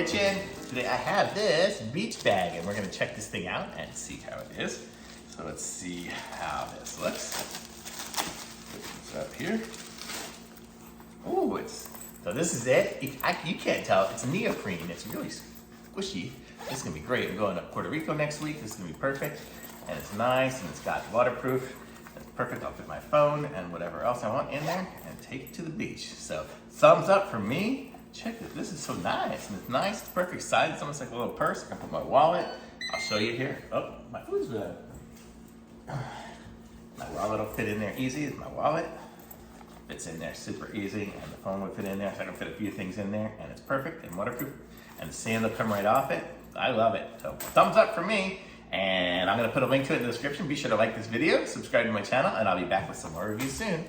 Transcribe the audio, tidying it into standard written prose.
kitchen. Today I have this beach bag and we're gonna check this thing out and see how it is. So let's see how this looks. Put this up here. Ooh, so this is it. You can't tell, it's neoprene. It's really squishy. This is gonna be great. We're going to Puerto Rico next week. This is gonna be perfect. And it's nice and it's got waterproof. It's perfect. I'll put my phone and whatever else I want in there and take it to the beach. So thumbs up for me. Check it. This is so nice. And it's nice. It's perfect size. It's almost like a little purse. I can put my wallet. I'll show you here. Oh, my food's good. My wallet will fit in there easy. It's my wallet. Fits in there super easy. And the phone would fit in there. So I can fit a few things in there. And it's perfect and waterproof. And the sand will come right off it. I love it. So thumbs up for me. And I'm going to put a link to it in the description. Be sure to like this video, subscribe to my channel, and I'll be back with some more reviews soon.